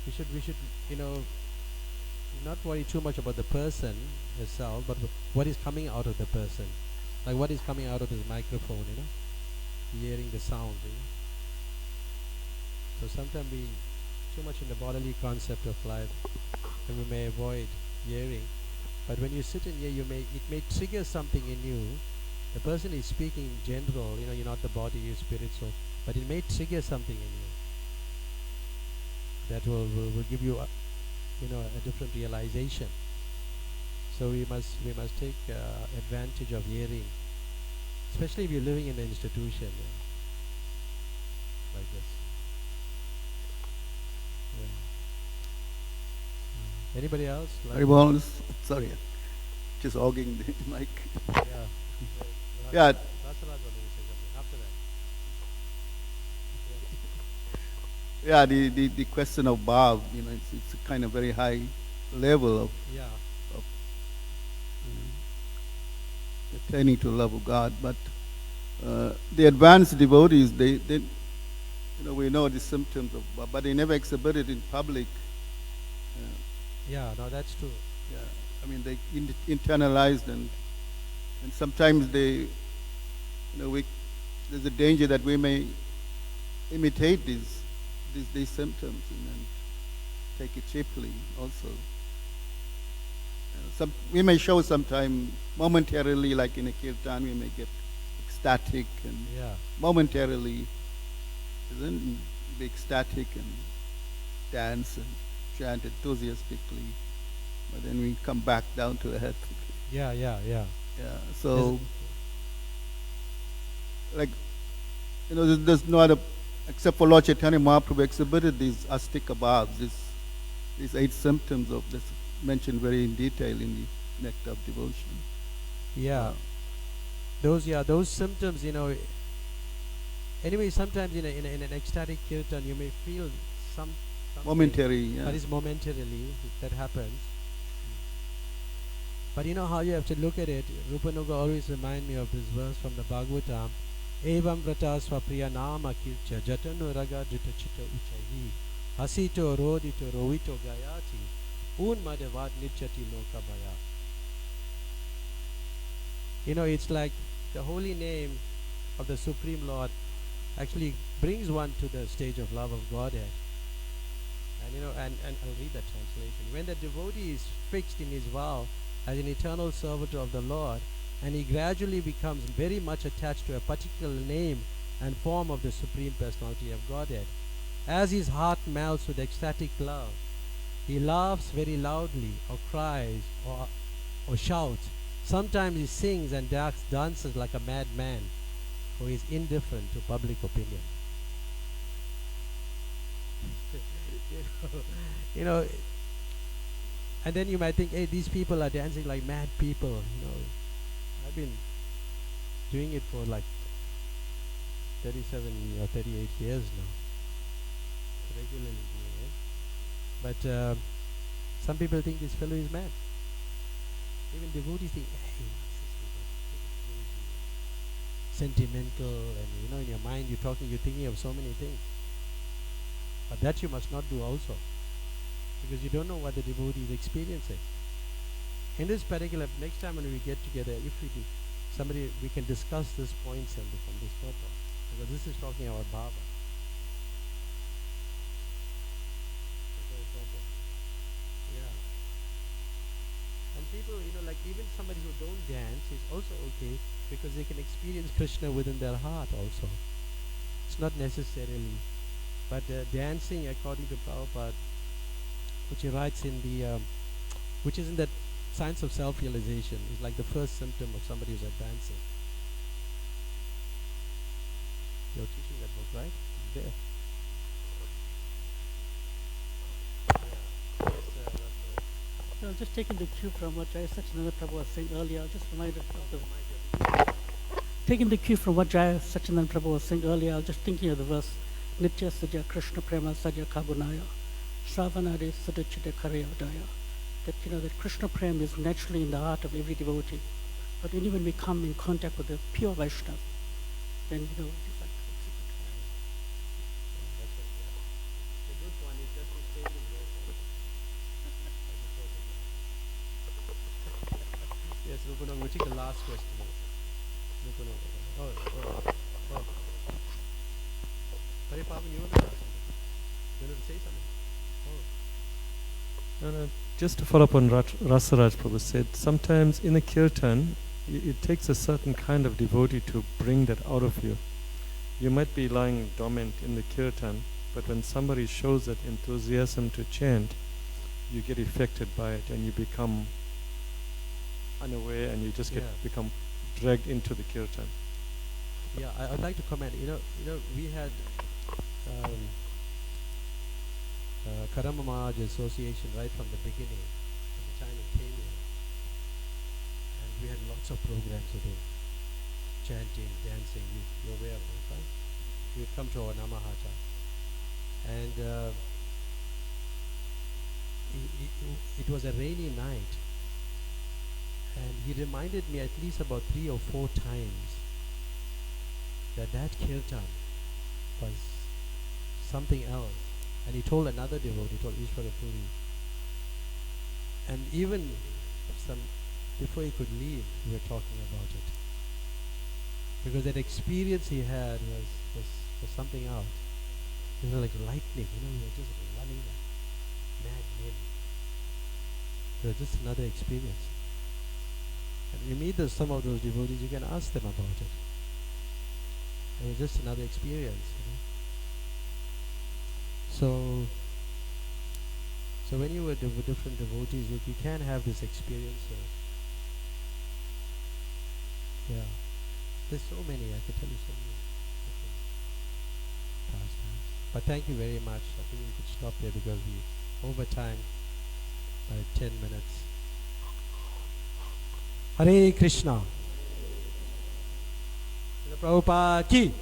we should, not worry too much about the person herself, but what is coming out of the person. Like what is coming out of this microphone, hearing the sound, So sometimes we too much in the bodily concept of life, and we may avoid hearing. But when you sit and hear, it may trigger something in you. The person is speaking in general, you're not the body, you're spirit, soul, but it may trigger something in you that will give you a different realization. So we must take advantage of hearing, especially if you're living in an institution like this. Yeah. Anybody else? Very well. Sorry, just hogging the mic. Yeah. Yeah. Raghunath wanted to say something after that. Yeah, the question of bhav, it's a kind of very high level of Yeah. attaining to love of God. But the advanced devotees, they we know the symptoms of bhav, but they never exhibit it in public. Yeah, no, that's true. Yeah, I mean they internalized and sometimes they, there's a danger that we may imitate these symptoms and take it cheaply also. We may show sometime momentarily, like in a kirtan, we may get ecstatic and momentarily, then be ecstatic and dance and chant enthusiastically, but then we come back down to earth. Yeah. Yeah. So, like, there's no other, except for Lord Chaitanya Mahaprabhu exhibited these astika bhavs, these 8 symptoms of this, mentioned very in detail in the Nectar of Devotion. Yeah. Those symptoms, anyway, sometimes in an ecstatic kirtan you may feel something momentary, yeah. That is momentarily that happens. But you know how you have to look at it. Rupanuga always remind me of this verse from the Bhagavatam. Evam vrata swapriya nama kircha jatanu raga drita chitta uchahi hasito rodito rovito gayati un madavad nirchati lokabaya. It's like the holy name of the Supreme Lord actually brings one to the stage of love of Godhead. And and I'll read that translation. When the devotee is fixed in his vow as an eternal servant of the Lord, and he gradually becomes very much attached to a particular name and form of the Supreme Personality of Godhead, as his heart melts with ecstatic love, he laughs very loudly, or cries, or shouts. Sometimes he sings and dances like a madman who is indifferent to public opinion. And then you might think, hey, these people are dancing like mad people. I've been doing it for like 37 or 38 years now, regularly doing it. But some people think this fellow is mad. Even devotees think, hey, what's this people? Sentimental, and in your mind you're thinking of so many things. But that you must not do also, because you don't know what the devotee is experiencing. In this particular, next time when we get together, if we do, we can discuss this point from this purpose, because this is talking about Baba. Yeah. And people, like even somebody who don't dance is also okay, because they can experience Krishna within their heart also. It's not necessarily, but dancing according to Prabhupada which he writes in the, which is in that science of self-realization. It's like the first symptom of somebody who's advancing. You're teaching that book, right? It's there. No, just taking the cue from what Jaya Sachinanda Prabhu was saying earlier, I just reminded of the taking the cue from what Jaya Sachinanda Prabhu was saying earlier, I was just thinking of the verse Nitya Sadya Krishna Prema Sadya Kabunaya Savanade Sadachita Karyodaya. That that Krishna Prema is naturally in the heart of every devotee. But only when we come in contact with the pure Vaishnava, then it is like Yes, Rupanang, we'll take the last question. Rupanang. Oh. Hari Pavan, you want to ask something? You want to say something? No, just to follow up on Rasaraj Prabhu said, sometimes in a kirtan, it takes a certain kind of devotee to bring that out of you. You might be lying dormant in the kirtan, but when somebody shows that enthusiasm to chant, you get affected by it and you become unaware and you just become dragged into the kirtan. Yeah, I'd like to comment. We had Karama Maharaj Association right from the beginning, from the time it came here. And we had lots of programs to do. Chanting, dancing, you're aware of it, right? You'd come to our Namahacha. And it was a rainy night. And he reminded me at least about 3 or 4 times that kirtan was something else. And he told another devotee, he told Ishwara Puri. And even before he could leave, we were talking about it. Because that experience he had was something else. It was like lightning, we were just running like mad men. It was just another experience. And you meet some of those devotees, you can ask them about it. It was just another experience, So when you were with different devotees, you can have this experience. There's so many, I could tell you so many different pastimes. But thank you very much. I think we could stop here because we over time by 10 minutes. Hare Krishna. Prabhupada ki.